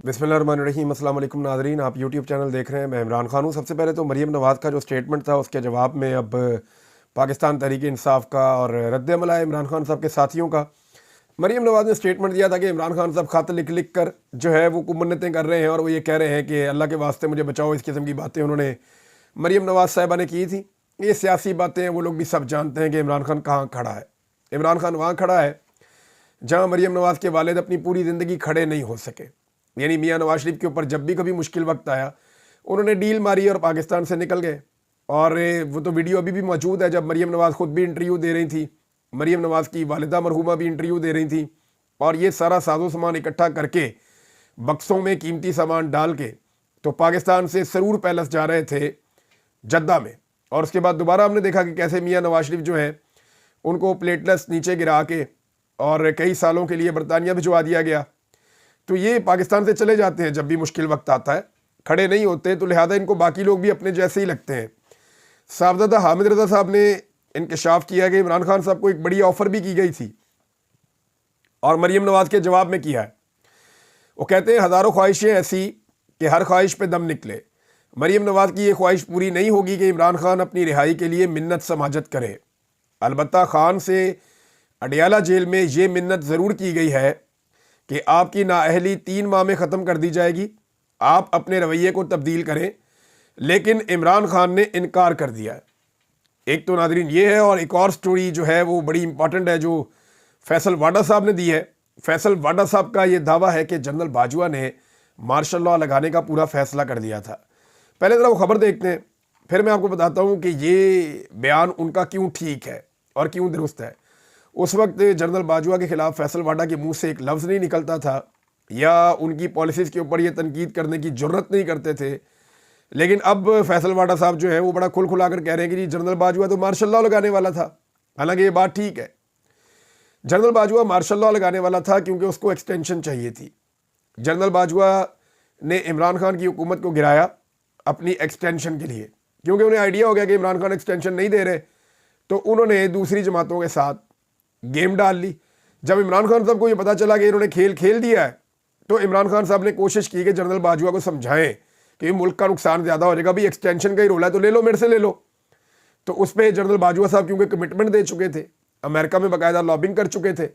बिस्मिल्लाहिर्रहमानिर्रहीम। अस्सलाम वालेकुम नाज़रीन, आप यूट्यूब चैनल देख रहे हैं। मैं इमरान खान हूँ। सबसे पहले तो मरीम नवाज़ का जो स्टेटमेंट था उसके जवाब में अब पाकिस्तान तहरीक इंसाफ का और रद्द अमल आया इमरान खान साहब के साथियों का। मरीम नवाज़ ने स्टेटमेंट दिया था कि इमरान खान साहब खत लिख लिख कर जो है वो कुमन्नतें कर रहे हैं और वो ये कह रहे हैं कि अल्लाह के वास्ते मुझे बचाओ। इस किस्म की बातें उन्होंने मरीम नवाज़ साहिबा ने की थी। ये सियासी बातें हैं, वो लोग भी सब जानते हैं कि इमरान खान कहाँ खड़ा है। इमरान खान वहाँ खड़ा है जहाँ मरीम नवाज़ के वालिद अपनी पूरी ज़िंदगी खड़े नहीं हो सके। यानी मियाँ नवाज शरीफ के ऊपर जब भी कभी मुश्किल वक्त आया उन्होंने डील मारी और पाकिस्तान से निकल गए। और वो तो वीडियो अभी भी मौजूद है जब मरीम नवाज़ ख़ुद भी इंटरव्यू दे रही थी, मरीम नवाज़ की वालिदा मरहूमा भी इंटरव्यू दे रही थी, और ये सारा साजो सामान इकट्ठा करके बक्सों में कीमती सामान डाल के तो पाकिस्तान से सरूर पैलेस जा रहे थे जद्दा में। और उसके बाद दोबारा हमने देखा कि कैसे मियाँ नवाज शरीफ जो है उनको प्लेटलेस नीचे गिरा के और कई सालों के लिए बरतानिया भिजवा दिया गया। तो ये पाकिस्तान से चले जाते हैं जब भी मुश्किल वक्त आता है, खड़े नहीं होते, तो लिहाजा इनको बाकी लोग भी अपने जैसे ही लगते हैं। साहबजादा हामिद रज़ा साहब ने इंकशाफ किया कि इमरान खान साहब को एक बड़ी ऑफ़र भी की गई थी और मरीम नवाज़ के जवाब में किया है। वो कहते हैं हज़ारों ख्वाहिशें ऐसी कि हर ख्वाहिश पे दम निकले। मरीम नवाज़ की ये ख्वाहिश पूरी नहीं होगी कि इमरान खान अपनी रिहाई के लिए मिन्नत समाजत करे। अलबत्ता खान से अडियाला जेल में ये मिन्नत ज़रूर की गई है कि आपकी नाअहली 3 माह में ख़त्म कर दी जाएगी, आप अपने रवैये को तब्दील करें। लेकिन इमरान खान ने इनकार कर दिया है। एक तो नाज़रीन ये है, और एक और स्टोरी जो है वो बड़ी इंपॉर्टेंट है जो फैसल वाडा साहब ने दी है। फैसल वाडा साहब का ये दावा है कि जनरल बाजवा ने मार्शल लॉ लगाने का पूरा फ़ैसला कर दिया था। पहले ज़रा वो ख़बर देखते हैं, फिर मैं आपको बताता हूँ कि ये बयान उनका क्यों ठीक है और क्यों दुरुस्त है। उस वक्त जनरल बाजवा के ख़िलाफ़ फैसल वाडा के मुंह से एक लफ्ज़ नहीं निकलता था या उनकी पॉलिसीज़ के ऊपर ये तनकीद करने की ज़रूरत नहीं करते थे। लेकिन अब फैसल वाडा साहब जो है वो बड़ा खुल खुला कर कह रहे हैं कि जी जनरल बाजवा तो मार्शल लॉ लगाने वाला था। हालांकि ये बात ठीक है, जनरल बाजवा मार्शल लॉ लगाने वाला था क्योंकि उसको एक्सटेंशन चाहिए थी। जनरल बाजवा ने इमरान खान की हुकूमत को गिराया अपनी एक्सटेंशन के लिए, क्योंकि उन्हें आइडिया हो गया कि इमरान खान एक्सटेंशन नहीं दे रहे, तो उन्होंने दूसरी जमातों के साथ गेम डाल ली। जब इमरान खान साहब को ये पता चला कि इन्होंने खेल खेल दिया है, तो इमरान खान साहब ने कोशिश की कि जनरल बाजवा को समझाएं कि मुल्क का नुकसान ज़्यादा हो जाएगा, भाई एक्सटेंशन का ही रोला है तो ले लो, मेरे से ले लो। तो उस पर जनरल बाजवा साहब क्योंकि कमिटमेंट दे चुके थे, अमेरिका में बाकायदा लॉबिंग कर चुके थे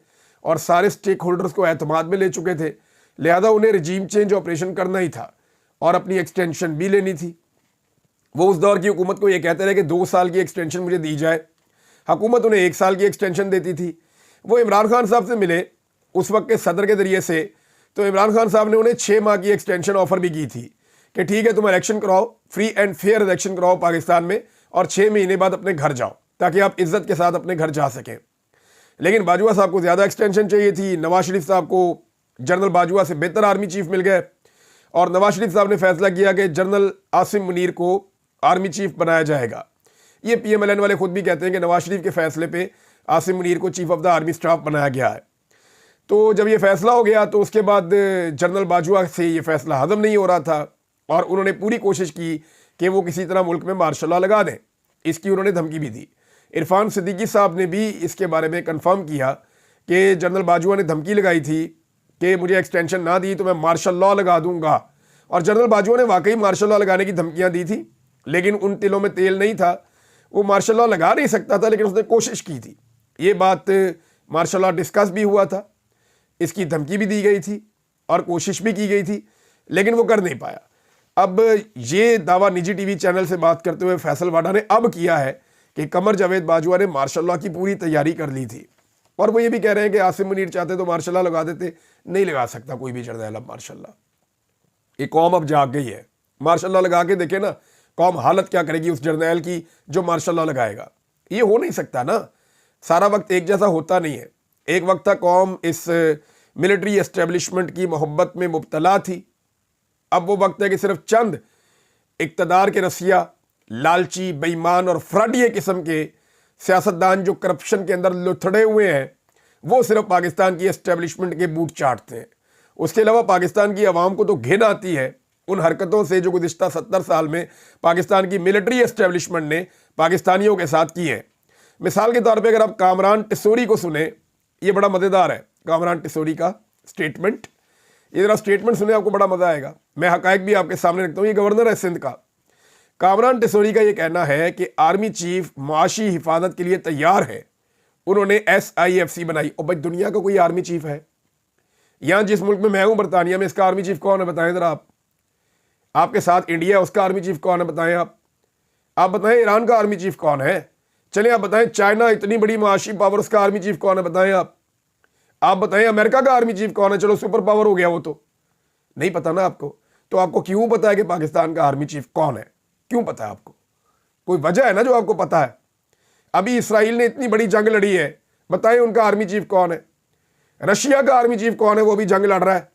और सारे स्टेक होल्डर्स को एतमाद में ले चुके थे, लिहाजा उन्हें रजीम चेंज ऑपरेशन करना ही था और अपनी एक्सटेंशन भी लेनी थी। वो उस दौर की हुकूमत को ये कहते रहे कि 2 साल की एक्सटेंशन मुझे दी जाए, हुकूमत उन्हें 1 साल की एक्सटेंशन देती थी। वो इमरान खान साहब से मिले उस वक्त के सदर के ज़रिए से, तो इमरान खान साहब ने उन्हें 6 माह की एक्सटेंशन ऑफ़र भी की थी कि ठीक है तुम इलेक्शन कराओ, फ्री एंड फेयर इलेक्शन कराओ पाकिस्तान में, और 6 महीने बाद अपने घर जाओ ताकि आप इज़्ज़त के साथ अपने घर जा सकें। लेकिन बाजवा साहब को ज़्यादा एक्सटेंशन चाहिए थी। नवाज शरीफ साहब को जनरल बाजवा से बेहतर आर्मी चीफ मिल गए और नवाज शरीफ साहब ने फैसला किया कि जनरल आसिम मुनीर को आर्मी चीफ बनाया जाएगा। ये PMLN वाले खुद भी कहते हैं कि नवाज शरीफ के फैसले पे आसिम मुनीर को chief of the army staff बनाया गया है। तो जब ये फैसला हो गया तो उसके बाद जनरल बाजवा से ये फैसला हजम नहीं हो रहा था और उन्होंने पूरी कोशिश की कि वो किसी तरह मुल्क में मार्शल लॉ लगा दें। इसकी उन्होंने धमकी भी दी। इरफान सिद्दीकी साहब ने भी इसके बारे में कंफर्म किया कि जनरल बाजवा ने धमकी लगाई थी कि मुझे एक्सटेंशन ना दी तो मैं मार्शल लॉ लगा दूंगा, और जनरल बाजवा ने वाकई मार्शल लॉ लगाने की धमकियाँ दी थी, लेकिन उन तिलों में तेल नहीं था। वो मार्शल लॉ लगा नहीं सकता था, लेकिन उसने कोशिश की थी। ये बात मार्शल लॉ डिस्कस भी हुआ था, इसकी धमकी भी दी गई थी और कोशिश भी की गई थी, लेकिन वो कर नहीं पाया। अब ये दावा निजी टीवी चैनल से बात करते हुए फैसल वाडा ने अब किया है कि कमर जावेद बाजवा ने मार्शल लॉ की पूरी तैयारी कर ली थी, और वो ये भी कह रहे हैं कि आसिम मुनीर चाहते तो मार्शल लॉ लगा देते। नहीं लगा सकता कोई भी जर्नैल अब मार्शल लॉ। ये कौम अब जाग गई है। मार्शल लॉ लगा के देखे ना कौम हालत क्या करेगी उस जर्नैल की जो मार्शल लॉ लगाएगा। ये हो नहीं सकता ना, सारा वक्त एक जैसा होता नहीं है। एक वक्त था कौम इस मिलिट्री एस्टेब्लिशमेंट की मोहब्बत में मुब्तला थी, अब वो वक्त है कि सिर्फ चंद इक़्तिदार के रसिया, लालची, बेईमान और फ्रॉडिये किस्म के सियासतदान जो करप्शन के अंदर लुथड़े हुए हैं, वो सिर्फ पाकिस्तान की एस्टेब्लिशमेंट के बूट चाटते हैं। उसके अलावा पाकिस्तान की आवाम को तो घिन आती है उन हरकतों से जो गुज़िश्ता 70 साल में पाकिस्तान की मिलिट्री एस्टेब्लिशमेंट ने पाकिस्तानियों के साथ की है। मिसाल के तौर पे अगर आप कामरान टिसोरी को सुने, ये बड़ा मज़ेदार है कामरान टिसोरी का स्टेटमेंट। ये ज़रा स्टेटमेंट सुने, आपको बड़ा मज़ा आएगा। मैं हक़ाइक़ भी आपके सामने रखता हूँ। ये गवर्नर है सिंध का, कामरान टिसोरी का ये कहना है कि आर्मी चीफ माशी हिफाजत के लिए तैयार है, उन्होंने SIFC बनाई। और भाई दुनिया का कोई आर्मी चीफ है? यहाँ जिस मुल्क में मैं हूँ बरतानिया में, इसका आर्मी चीफ कौन है बताएं ज़रा आप। आपके साथ इंडिया है, उसका आर्मी चीफ कौन है बताएं आप बताएं। ईरान का आर्मी चीफ कौन है? चलिए आप बताएं। चाइना इतनी बड़ी माशी पावर, उसका आर्मी चीफ कौन है बताएं आप बताएं। अमेरिका का आर्मी चीफ कौन है? चलो सुपर पावर हो गया वो, तो नहीं पता ना आपको। तो आपको क्यों पता है कि पाकिस्तान का आर्मी चीफ कौन है? क्यों पता है आपको? कोई वजह है ना जो आपको पता है। अभी इसराइल ने इतनी बड़ी जंग लड़ी है, बताएं उनका आर्मी चीफ कौन है? रशिया का आर्मी चीफ कौन है? वो भी जंग लड़ रहा है।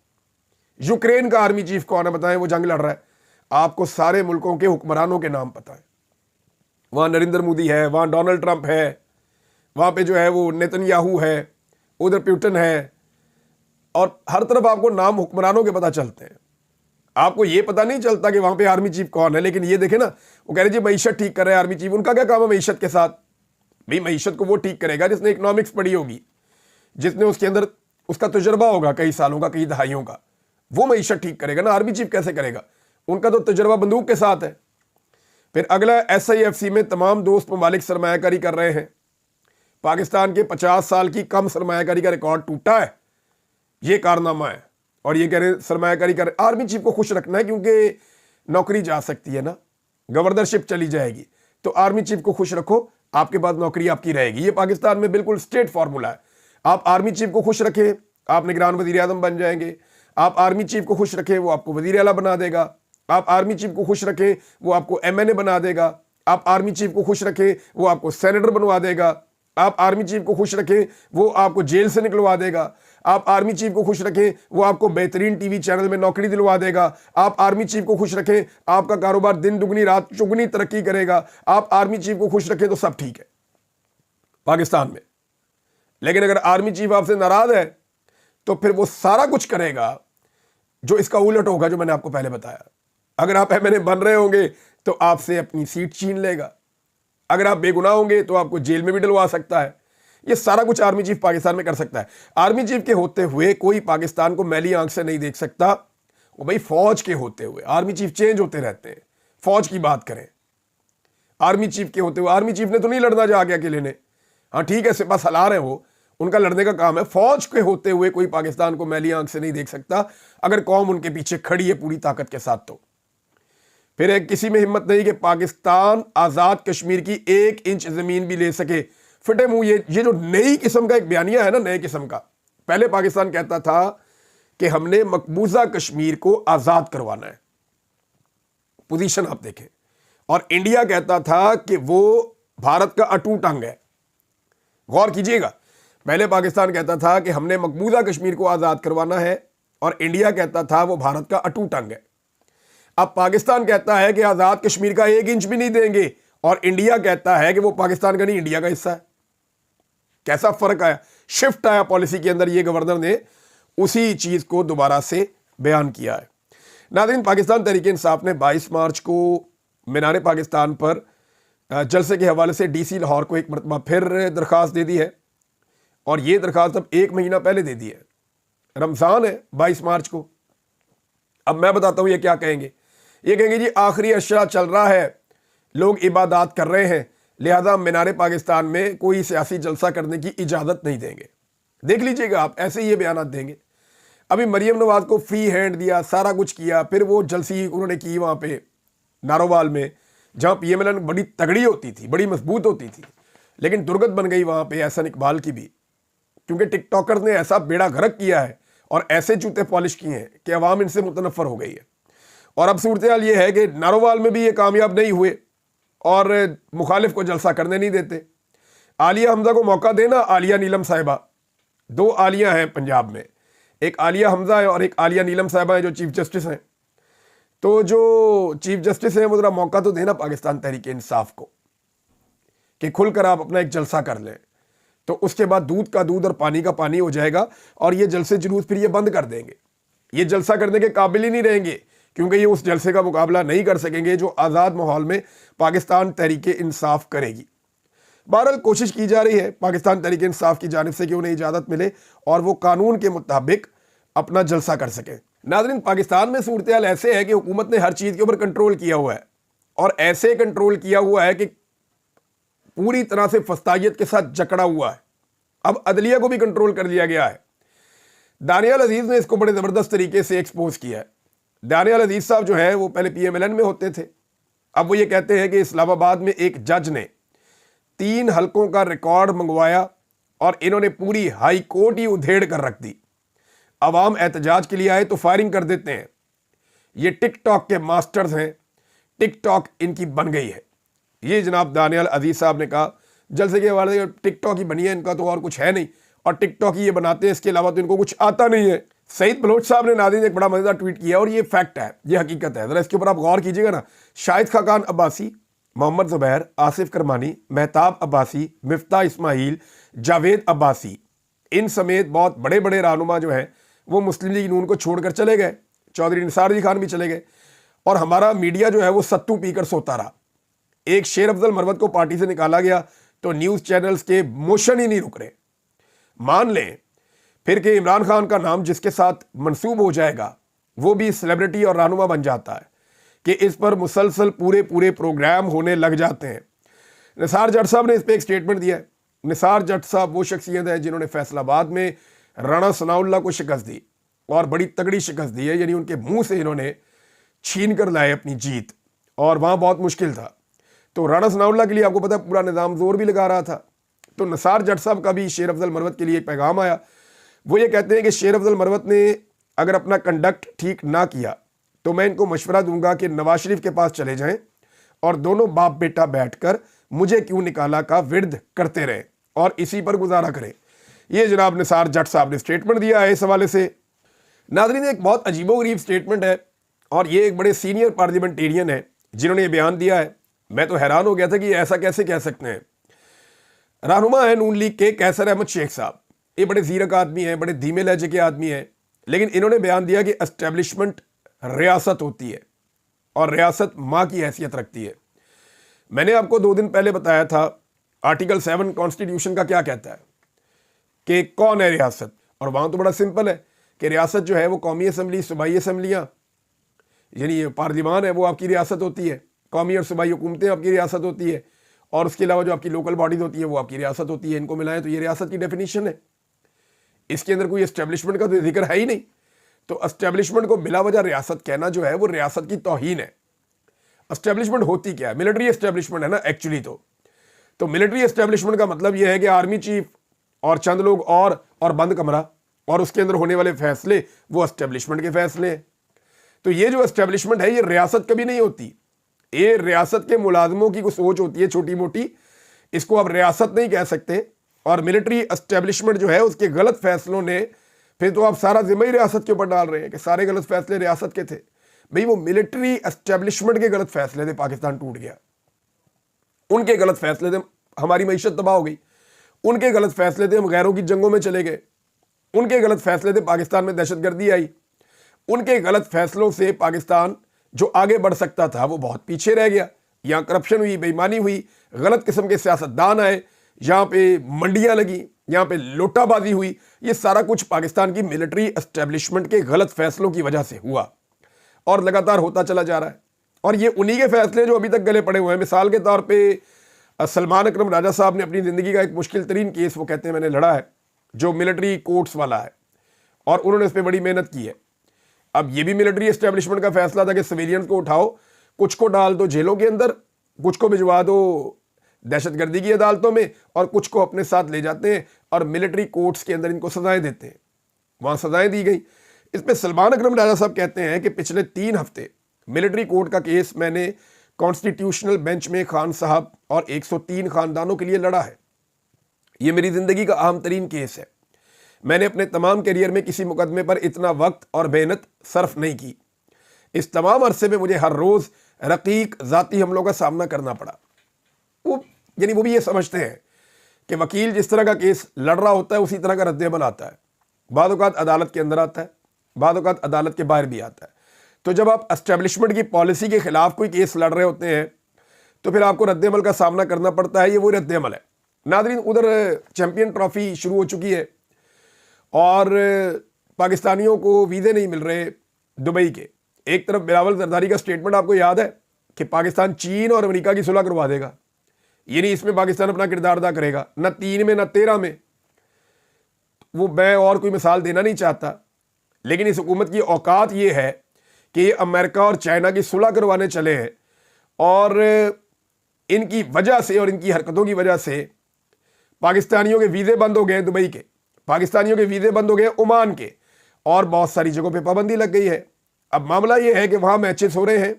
यूक्रेन का आर्मी चीफ कौन है? बताएं, वो जंग लड़ रहा है। आपको सारे मुल्कों के हुक्मरानों के नाम पता है। वहाँ नरेंद्र मोदी है, वहाँ डोनाल्ड ट्रंप है, वहाँ पे जो है वो नेतन्याहू है, उधर प्यूटन है, और हर तरफ आपको नाम हुक्मरानों के पता चलते हैं। आपको ये पता नहीं चलता कि वहाँ पे आर्मी चीफ कौन है। लेकिन ये देखे ना, वो कह रहे जी मईशत ठीक कर रहे हैं आर्मी चीफ। उनका क्या काम है मईशत के साथ? भाई मईशत को वो ठीक करेगा जिसने इकोनॉमिक्स पढ़ी होगी, जिसने उसके अंदर उसका तजुर्बा होगा कई सालों का, कई दहाइयों का, वो मईशत ठीक करेगा ना। आर्मी चीफ कैसे करेगा? उनका तो तजुर्बा बंदूक के साथ है। फिर अगला SIFC में तमाम दोस्त ममालिक सरमायाकारी कर रहे हैं। पाकिस्तान के 50 साल की कम सरमायाकारी का रिकॉर्ड टूटा है, ये कारनामा है। और ये कह रहे हैं सरमायाकारी कर। आर्मी चीफ को खुश रखना है क्योंकि नौकरी जा सकती है ना, गवर्नरशिप चली जाएगी, तो आर्मी चीफ को खुश रखो, आपके बाद नौकरी आपकी रहेगी। ये पाकिस्तान में बिल्कुल स्ट्रेट फार्मूला है। आप आर्मी चीफ को खुश रखें, आप निगरान वजीर आज़म बन जाएंगे। आप आर्मी चीफ को खुश रखें, वो आपको वजीर आला बना देगा। आप आर्मी चीफ को खुश रखें, वो आपको MNA बना देगा। आप आर्मी चीफ को खुश रखें, वो आपको सेनेटर बनवा देगा। आप आर्मी चीफ को खुश रखें, वो आपको जेल से निकलवा देगा। आप आर्मी चीफ को खुश रखें, वो आपको बेहतरीन टीवी चैनल में नौकरी दिलवा देगा। आप आर्मी चीफ को खुश रखें, आपका कारोबार दिन दुगनी रात चुगनी तरक्की करेगा। आप आर्मी चीफ को खुश रखें तो सब ठीक है पाकिस्तान में। लेकिन अगर आर्मी चीफ आपसे नाराज है तो फिर वो सारा कुछ करेगा जो इसका उलट होगा, जो मैंने आपको पहले बताया। अगर आप MNA बन रहे होंगे तो आपसे अपनी सीट छीन लेगा। अगर आप बेगुनाह होंगे तो आपको जेल में भी डलवा सकता है। ये सारा कुछ आर्मी चीफ पाकिस्तान में कर सकता है। आर्मी चीफ के होते हुए कोई पाकिस्तान को मैली आंख से नहीं देख सकता। वो भाई फौज के होते हुए, आर्मी चीफ चेंज होते रहते हैं। फौज की बात करें, आर्मी चीफ के होते हुए, आर्मी चीफ ने तो नहीं लड़ना जा गया अकेले ने। हाँ ठीक है, सिपा सलार है, वो उनका लड़ने का काम है। फौज के होते हुए कोई पाकिस्तान को मैली आंख से नहीं देख सकता अगर कौम उनके पीछे खड़ी है पूरी ताकत के साथ। तो फिर एक किसी में हिम्मत नहीं कि पाकिस्तान आज़ाद कश्मीर की 1 इंच ज़मीन भी ले सके। फिटे मुंह ये जो नई किस्म का एक बयानिया है ना, नए किस्म का। पहले पाकिस्तान कहता था कि हमने मकबूजा कश्मीर को आज़ाद करवाना है, पोजीशन आप देखें। और इंडिया कहता था कि वो भारत का अटूट अंग है। गौर कीजिएगा, पहले पाकिस्तान कहता था कि हमने मकबूजा कश्मीर को आज़ाद करवाना है और इंडिया कहता था वो भारत का अटूट अंग है। अब पाकिस्तान कहता है कि आज़ाद कश्मीर का 1 इंच भी नहीं देंगे और इंडिया कहता है कि वो पाकिस्तान का नहीं, इंडिया का हिस्सा है। कैसा फर्क आया, शिफ्ट आया पॉलिसी के अंदर। ये गवर्नर ने उसी चीज को दोबारा से बयान किया है। नाज़रीन, पाकिस्तान तहरीक इंसाफ ने 22 मार्च को मीनार पाकिस्तान पर जलसे के हवाले से DC लाहौर को एक मरतबा फिर दरख्वास्त दे दी है। और ये दरख्वास्त अब 1 महीना पहले दे दी है। रमज़ान है 22 मार्च को। अब मैं बताता हूँ ये क्या कहेंगे। ये कहेंगे जी आखिरी अशरा चल रहा है, लोग इबादत कर रहे हैं, लिहाजा मीनार पाकिस्तान में कोई सियासी जलसा करने की इजाज़त नहीं देंगे। देख लीजिएगा आप, ऐसे ये बयान देंगे। अभी मरीम नवाज को फ्री हैंड दिया, सारा कुछ किया, फिर वो जलसी उन्होंने की वहाँ पे नारोवाल में, जहाँ PMLN बड़ी तगड़ी होती थी, बड़ी मजबूत होती थी, लेकिन दुर्गत बन गई वहाँ पे एहसन इकबाल की भी, क्योंकि टिकटॉकर ने ऐसा बेड़ा गर्क किया है और ऐसे जूते पॉलिश किए हैं कि अवाम इनसे मुतनफ़र हो गई है। और अब सूरत हाल ये है कि नारोवाल में भी ये कामयाब नहीं हुए और मुखालिफ को जलसा करने नहीं देते। आलिया हमजा को मौका देना, आलिया नीलम साहिबा, 2 आलिया हैं पंजाब में, एक आलिया हमजा है और एक आलिया नीलम साहिबा है जो चीफ जस्टिस हैं। तो जो चीफ जस्टिस हैं वो ज़रा मौका तो देना पाकिस्तान तहरीक इंसाफ को कि खुलकर आप अपना एक जलसा कर लें। तो उसके बाद दूध का दूध और पानी का पानी हो जाएगा और ये जलसे जुलूस फिर ये बंद कर देंगे। ये जलसा करने के काबिल ही नहीं रहेंगे क्योंकि ये उस जलसे का मुकाबला नहीं कर सकेंगे जो आज़ाद माहौल में पाकिस्तान तहरीक इंसाफ करेगी। बहरहाल कोशिश की जा रही है पाकिस्तान तहरीक इंसाफ की जानिब से कि उन्हें इजाज़त मिले और वो कानून के मुताबिक अपना जलसा कर सकें। नाज़रीन, पाकिस्तान में सूरत हाल ऐसे है कि हुकूमत ने हर चीज़ के ऊपर कंट्रोल किया हुआ है, और ऐसे कंट्रोल किया हुआ है कि पूरी तरह से फस्तायत के साथ जकड़ा हुआ है। अब अदलिया को भी कंट्रोल कर लिया गया है। दानियाल अजीज़ ने इसको बड़े ज़बरदस्त तरीके से एक्सपोज किया है। दानियाल अजीज़ साहब जो है वो पहले PMLN में होते थे। अब वो ये कहते हैं कि इस्लामाबाद में एक जज ने 3 हलकों का रिकॉर्ड मंगवाया और इन्होंने पूरी हाई कोर्ट ही उधेड़ कर रख दी। अवाम एहतजाज के लिए आए तो फायरिंग कर देते हैं। ये टिकटॉक के मास्टर्स हैं, टिकटॉक इनकी बन गई है। ये जनाब दानियाल अजीज़ साहब ने कहा। जलसे के हवाले से टिकटॉक ही बनी है, इनका तो और कुछ है नहीं, और टिकटॉक ही ये बनाते हैं, इसके अलावा तो इनको कुछ आता नहीं है। सईद बलोच साहब ने नाज़रीन एक बड़ा मज़ेदार ट्वीट किया, और ये फैक्ट है, ये हकीकत है, ज़रा इसके ऊपर आप गौर कीजिएगा ना। शाहिद खाकान अब्बासी, मोहम्मद ज़ुबैर, आसिफ करमानी, मेहताब अब्बासी, मिफ्ता इस्माइल, जावेद अब्बासी, इन समेत बहुत बड़े बड़े रहनुमा जो हैं वो मुस्लिम लीग नून को छोड़कर चले गए। चौधरी निसार अली खान भी चले गए, और हमारा मीडिया जो है वो सत्तू पीकर सोता रहा। एक शेर अफजल मरवत को पार्टी से निकाला गया तो न्यूज़ चैनल्स के मोशन ही नहीं रुक रहे। मान लें फिर कि इमरान खान का नाम जिसके साथ मंसूब हो जाएगा वो भी सेलिब्रिटी और रहनुमा बन जाता है कि इस पर मुसलसल पूरे पूरे प्रोग्राम होने लग जाते हैं। निसार जट साहब ने इस पर एक स्टेटमेंट दिया है। निसार जट साहब वो शख्सियत है जिन्होंने फैसलाबाद में राणा सनाउल्लाह को शिकस्त दी, और बड़ी तगड़ी शिकस्त दी है, यानी उनके मुंह से इन्होंने छीन कर लाए अपनी जीत, और वहाँ बहुत मुश्किल था। तो राणा सनाउल्लाह के लिए आपको पता है पूरा निज़ाम जोर भी लगा रहा था। तो निसार जट साहब का भी शेर अफजल मरवत के लिए एक पैगाम आया। वो ये कहते हैं कि शेर अफजल मरवत ने अगर अपना कंडक्ट ठीक ना किया तो मैं इनको मशवरा दूंगा कि नवाज शरीफ के पास चले जाएं और दोनों बाप बेटा बैठकर मुझे क्यों निकाला का विर्द करते रहें और इसी पर गुजारा करें। ये जनाब निसार जट साहब ने स्टेटमेंट दिया है इस हवाले से। नाज़रीन, एक बहुत अजीबोगरीब स्टेटमेंट है, और ये एक बड़े सीनियर पार्लियामेंटेरियन है जिन्होंने ये बयान दिया है। मैं तो हैरान हो गया था कि ऐसा कैसे कह सकते हैं। रहनुमा है नून लीग के कैसर अहमद शेख साहब, ये बड़े ज़ीरक आदमी हैं, बड़े धीमे लहजे के आदमी हैं, लेकिन इन्होंने बयान दिया कि एस्टेब्लिशमेंट रियासत होती है और रियासत माँ की हैसियत रखती है। मैंने आपको 2 दिन पहले बताया था आर्टिकल 7 कॉन्स्टिट्यूशन का क्या कहता है कि कौन है रियासत, और वहाँ तो बड़ा सिंपल है कि रियासत जो है वो कौमी असम्बली, सूबाई असम्बलियाँ, यानी पार्लिमान है वो आपकी रियासत होती है, कौमी और सूबाई हुकूमतें आपकी रियासत होती है, और उसके अलावा जो आपकी लोकल बॉडीज़ होती है वो आपकी रियासत होती है। इनको मिलाएं तो ये रियासत की डेफिनेशन है। इसके अंदर कोई एस्टेब्लिशमेंट का तो जिक्र है ही नहीं। तो एस्टेब्लिशमेंट को बिला वजह रियासत कहना जो है वो रियासत की तौहीन है। एस्टेब्लिशमेंट होती क्या है? मिलिट्री एस्टेब्लिशमेंट है ना एक्चुअली। तो मिलिट्री एस्टेब्लिशमेंट का मतलब यह है कि आर्मी चीफ और चंद लोग और बंद कमरा, और उसके अंदर होने वाले फैसले वो एस्टेब्लिशमेंट के फैसले हैं। तो ये जो एस्टेब्लिशमेंट है ये रियासत कभी नहीं होती। ये रियासत के मुलाजमों की कुछ सोच होती है छोटी मोटी, इसको आप रियासत नहीं कह सकते। और मिलिट्री एस्टेब्लिशमेंट जो है उसके गलत फैसलों ने फिर तो आप सारा जिम्मा ही रियासत के ऊपर डाल रहे हैं कि सारे गलत फैसले रियासत के थे। भाई वो मिलिट्री एस्टेब्लिशमेंट के गलत फैसले थे पाकिस्तान टूट गया, उनके गलत फैसले थे हमारी मईशत तबाह हो गई, उनके गलत फैसले थे हम गैरों की जंगों में चले गए, उनके गलत फैसले थे पाकिस्तान में दहशतगर्दी आई, उनके गलत फैसलों से पाकिस्तान जो आगे बढ़ सकता था वो बहुत पीछे रह गया। यहाँ करप्शन हुई, बेईमानी हुई, गलत किस्म के सियासतदान आए, यहाँ पे मंडियाँ लगी, यहाँ पे लोटाबाजी हुई। ये सारा कुछ पाकिस्तान की मिलिट्री एस्टेब्लिशमेंट के गलत फैसलों की वजह से हुआ और लगातार होता चला जा रहा है। और ये उन्हीं के फैसले जो अभी तक गले पड़े हुए हैं। मिसाल के तौर पे सलमान अकरम राजा साहब ने अपनी ज़िंदगी का एक मुश्किल तरीन केस वो कहते हैं मैंने लड़ा है, जो मिलिट्री कोर्ट्स वाला है, और उन्होंने इस पर बड़ी मेहनत की है। अब ये भी मिलिट्री एस्टेब्लिशमेंट का फैसला था कि सिविलियंस को उठाओ, कुछ को डाल दो जेलों के अंदर, कुछ को भिजवा दो दहशतगर्दी की अदालतों में, और कुछ को अपने साथ ले जाते हैं और मिलिट्री कोर्ट्स के अंदर इनको सजाएं देते हैं। वहाँ सजाएं दी गई। इस पर सलमान अकरम राजा साहब कहते हैं कि पिछले 3 हफ्ते मिलिट्री कोर्ट का केस मैंने कॉन्स्टिट्यूशनल बेंच में खान साहब और 103 खानदानों के लिए लड़ा है। ये मेरी ज़िंदगी का अहम तरीन केस है। मैंने अपने तमाम करियर में किसी मुकदमे पर इतना वक्त और मेहनत सर्फ नहीं की। इस तमाम अरसे में मुझे हर रोज़ रकीक ज़ाती हमलों का सामना करना पड़ा। वो भी ये समझते हैं कि वकील जिस तरह का केस लड़ रहा होता है उसी तरह का रद्द-ए-अमल आता है। बाद औक़ात अदालत के अंदर आता है, बाद औक़ात अदालत के बाहर भी आता है। तो जब आप एस्टेब्लिशमेंट की पॉलिसी के ख़िलाफ़ कोई केस लड़ रहे होते हैं तो फिर आपको रद्द-ए-अमल का सामना करना पड़ता है। ये वो रद्द-ए-अमल है। नाज़रीन, उधर चैम्पियन ट्रॉफ़ी शुरू हो चुकी है और पाकिस्तानियों को वीज़े नहीं मिल रहे, दुबई के। एक तरफ बिलावल जरदारी का स्टेटमेंट आपको याद है कि पाकिस्तान चीन और अमेरिका की सुलह करवा देगा, यानी इसमें पाकिस्तान अपना किरदार अदा करेगा, न 3 में न 13 में। वो मैं और कोई मिसाल देना नहीं चाहता, लेकिन इस हुकूमत की औकात ये है कि ये अमेरिका और चाइना की सुलह करवाने चले हैं, और इनकी वजह से और इनकी हरकतों की वजह से पाकिस्तानियों के वीज़े बंद हो गए दुबई के, पाकिस्तानियों के वीज़े बंद हो गए ओमान के, और बहुत सारी जगहों पे पाबंदी लग गई है। अब मामला ये है कि वहाँ मैचेस हो रहे हैं,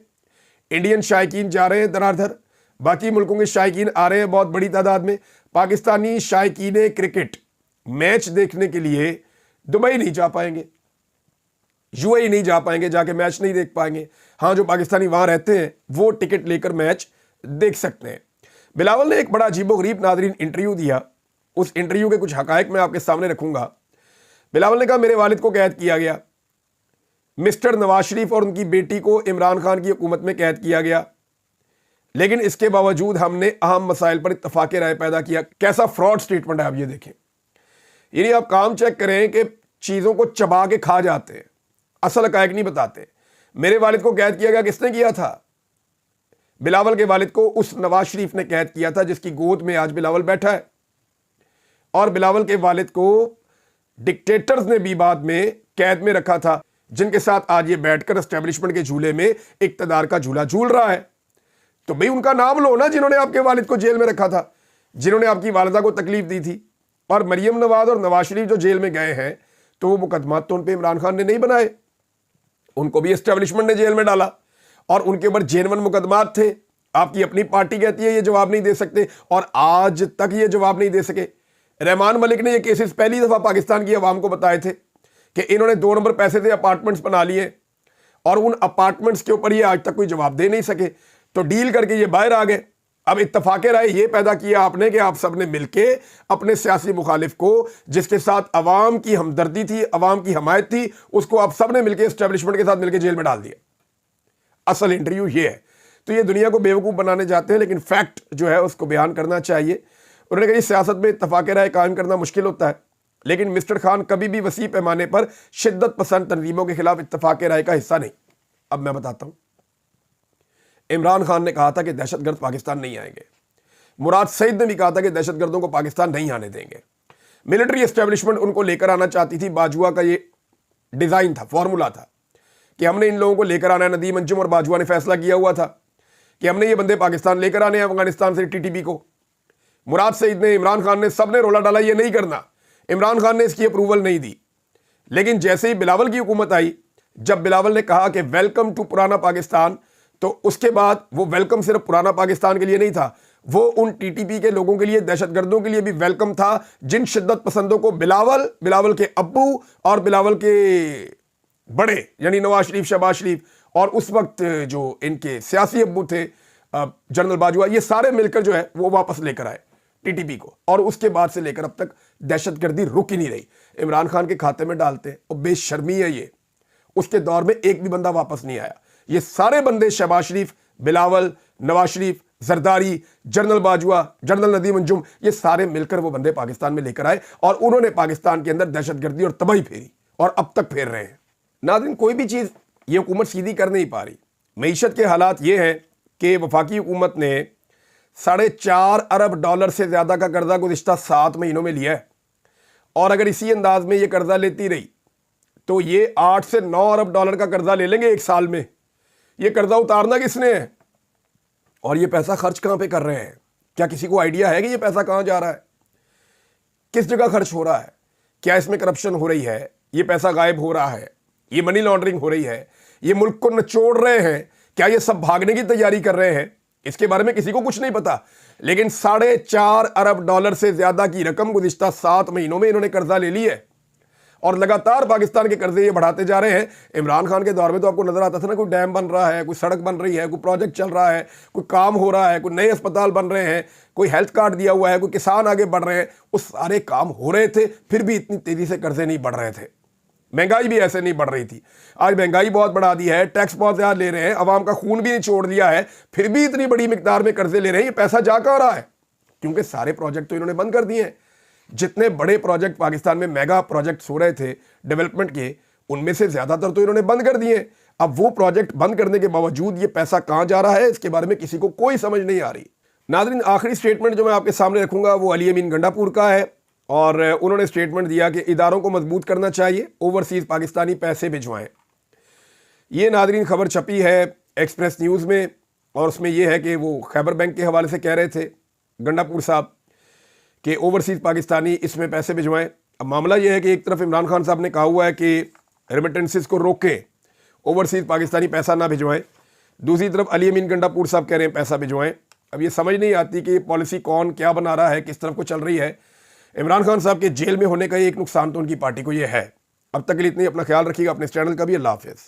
इंडियन शायकीन जा रहे हैं धड़ाधड़, बाकी मुल्कों के शायकीन आ रहे हैं बहुत बड़ी तादाद में। पाकिस्तानी शायकीन क्रिकेट मैच देखने के लिए दुबई नहीं जा पाएंगे, यूएई नहीं जा पाएंगे, जाके मैच नहीं देख पाएंगे। हाँ, जो पाकिस्तानी वहाँ रहते हैं वो टिकट लेकर मैच देख सकते हैं। बिलावल ने एक बड़ा अजीबोगरीब नादरीन इंटरव्यू दिया, उस इंटरव्यू के कुछ हकायक मैं आपके सामने रखूंगा। बिलावल ने कहा, मेरे वालिद को कैद किया गया, मिस्टर नवाज शरीफ और उनकी बेटी को इमरान खान की हुकूमत में कैद किया गया, लेकिन इसके बावजूद हमने अहम मसाइल पर इत्तफाक राय पैदा किया। कैसा फ्रॉड स्टेटमेंट है, आप ये देखें। यानी आप काम चेक करें कि चीज़ों को चबा के खा जाते हैं, असल हकायक नहीं बताते। मेरे वालिद को कैद किया गया, किसने किया था? बिलावल के वालिद को उस नवाज शरीफ ने कैद किया था जिसकी गोद में आज बिलावल बैठा है, और बिलावल के वालिद को डिक्टेटर्स ने भी बाद में कैद में रखा था, जिनके साथ आज ये बैठकर एस्टेब्लिशमेंट के झूले में इक्तदार का झूला झूल रहा है। तो भाई उनका नाम लो ना, जिन्होंने आपके वालिद को जेल में रखा था, जिन्होंने आपकी वालिदा को तकलीफ दी थी। और मरियम नवाज और नवाज शरीफ जो जेल में गए हैं, तो वो मुकदमा तो उन पे इमरान खान ने नहीं बनाए, उनको भी एस्टेब्लिशमेंट ने जेल में डाला, और उनके ऊपर जेनवन मुकदमात थे। आपकी अपनी पार्टी कहती है ये जवाब नहीं दे सकते, और आज तक ये जवाब नहीं दे सके। रहमान मलिक ने ये केसेस पहली दफा पाकिस्तान की आवाम को बताए थे कि इन्होंने 2 नंबर पैसे से अपार्टमेंट्स बना लिए, और उन अपार्टमेंट्स के ऊपर ये आज तक कोई जवाब दे नहीं सके, तो डील करके ये बाहर आ गए। अब इत्तफाक राय ये पैदा किया आपने कि आप सब ने मिलके अपने सियासी मुखालिफ को, जिसके साथ अवाम की हमदर्दी थी, अवाम की हमायत थी, उसको आप सब ने मिलकर एस्टेब्लिशमेंट के साथ मिलकर जेल में डाल दिया। असल इंटरव्यू ये है। तो ये दुनिया को बेवकूफ़ बनाने जाते हैं, लेकिन फैक्ट जो है उसको बयान करना चाहिए। उन्होंने कहा सियासत में इत्तफाक राय कायम करना मुश्किल होता है, लेकिन मिस्टर खान कभी भी वसी पैमाने पर शिद्दत पसंद तंजीमों के खिलाफ इत्तफाक राय का हिस्सा नहीं। अब मैं बताता हूं, इमरान खान ने कहा था कि दहशतगर्द पाकिस्तान नहीं आएंगे, मुराद सईद ने भी कहा था कि दहशतगर्दों को पाकिस्तान नहीं आने देंगे। मिलिट्री एस्टेब्लिशमेंट उनको लेकर आना चाहती थी, बाजुआ का ये डिज़ाइन था, फॉर्मूला था कि हमने इन लोगों को लेकर आना है। नदीम अंजुम और बाजुआ ने फैसला किया हुआ था कि हमने ये बंदे पाकिस्तान लेकर आने हैं अफगानिस्तान से टीटीपी को। मुराद सईद ने, इमरान खान ने, सब ने रोला डाला ये नहीं करना। इमरान खान ने इसकी अप्रूवल नहीं दी, लेकिन जैसे ही बिलावल की हुकूमत आई, जब बिलावल ने कहा कि वेलकम टू पुराना पाकिस्तान, तो उसके बाद वो वेलकम सिर्फ पुराना पाकिस्तान के लिए नहीं था, वो उन टीटीपी के लोगों के लिए, दहशतगर्दों के लिए भी वेलकम था, जिन शिद्दत पसंदों को बिलावल के अब्बू और बिलावल के बड़े यानी नवाज शरीफ, शहबाज शरीफ, और उस वक्त जो इनके सियासी अब्बू थे जनरल बाजुआ, ये सारे मिलकर जो है वो वापस लेकर आए टीटीपी को। और उसके बाद से लेकर अब तक दहशतगर्दी रुक ही नहीं रही, इमरान खान के खाते में डालते हैं, और बेशर्मी है ये। उसके दौर में एक भी बंदा वापस नहीं आया। ये सारे बंदे, शहबाज शरीफ, बिलावल, नवाज शरीफ, जरदारी, जनरल बाजुआ, जनरल नदीम अंजुम, ये सारे मिलकर वो बंदे पाकिस्तान में लेकर आए, और उन्होंने पाकिस्तान के अंदर दहशतगर्दी और तबाही फेरी, और अब तक फेर रहे हैं। नाज़रीन, कोई भी चीज़ ये हुकूमत सीधी कर नहीं पा रही। मईशत के हालात ये हैं कि वफाकी हुकूमत ने $4.5 अरब से ज़्यादा का कर्जा गुज़िश्ता 7 महीनों में लिया है, और अगर इसी अंदाज में ये कर्जा लेती रही तो ये 8 से 9 अरब डॉलर का कर्जा ले लेंगे एक साल में। ये कर्जा उतारना किसने है, और ये पैसा खर्च कहाँ पे कर रहे हैं? क्या किसी को आइडिया है कि ये पैसा कहाँ जा रहा है, किस जगह खर्च हो रहा है? क्या इसमें करप्शन हो रही है? ये पैसा गायब हो रहा है? ये मनी लॉन्ड्रिंग हो रही है? ये मुल्क को नचोड़ रहे हैं? क्या ये सब भागने की तैयारी कर रहे हैं? इसके बारे में किसी को कुछ नहीं पता। लेकिन $4.5 अरब से ज्यादा की रकम गुज़िश्ता 7 महीनों में इन्होंने कर्जा ले ली है, और लगातार पाकिस्तान के कर्जे ये बढ़ाते जा रहे हैं। इमरान खान के दौर में तो आपको नजर आता था ना, कोई डैम बन रहा है, कोई सड़क बन रही है, कोई प्रोजेक्ट चल रहा है, कोई काम हो रहा है, कोई नए अस्पताल बन रहे हैं, कोई हेल्थ कार्ड दिया हुआ है, कोई किसान आगे बढ़ रहे हैं। उस सारे काम हो रहे थे, फिर भी इतनी तेजी से कर्जे नहीं बढ़ रहे थे, महंगाई भी ऐसे नहीं बढ़ रही थी। आज महंगाई बहुत बढ़ा दी है, टैक्स बहुत ज़्यादा ले रहे हैं, अवाम का खून भी निचोड़ दिया है, फिर भी इतनी बड़ी मिकदार में कर्जे ले रहे हैं। ये पैसा जा कहाँ रहा है? क्योंकि सारे प्रोजेक्ट तो इन्होंने बंद कर दिए हैं। जितने बड़े प्रोजेक्ट पाकिस्तान में मेगा प्रोजेक्ट्स हो रहे थे डेवलपमेंट के, ان میں سے زیادہ تر تو انہوں نے بند کر دیے ہیں. اب وہ پروجیکٹ بند کرنے کے باوجود یہ پیسہ کہاں جا رہا ہے اس کے بارے میں کسی کو کوئی سمجھ نہیں آ رہی. ناظرین آخری سٹیٹمنٹ جو میں آپ کے سامنے رکھوں گا وہ علی امین گنڈا پور کا ہے، اور انہوں نے سٹیٹمنٹ دیا کہ اداروں کو مضبوط کرنا چاہیے، اوورسیز پاکستانی پیسے بھجوائیں. یہ ناظرین خبر چھپی ہے ایکسپریس نیوز میں، اور اس میں یہ ہے کہ وہ خیبر بینک کے حوالے سے کہہ رہے تھے گنڈا پور صاحب کہ اوورسیز پاکستانی اس میں پیسے بھجوائیں. اب معاملہ یہ ہے کہ ایک طرف عمران خان صاحب نے کہا ہوا ہے کہ ریمیٹنسز کو روکیں، اوورسیز پاکستانی پیسہ نہ بھجوائیں، دوسری طرف علی امین گنڈا پور صاحب کہہ رہے ہیں پیسہ بھجوائیں. اب یہ سمجھ نہیں آتی کہ یہ پالیسی کون کیا بنا رہا ہے، کس طرف کو چل رہی ہے. عمران خان صاحب کے جیل میں ہونے کا ایک نقصان تو ان کی پارٹی کو یہ ہے. اب تک کے لیے اتنی، اپنا خیال رکھیے گا، اپنے اس چینل کا بھی. اللہ حافظ.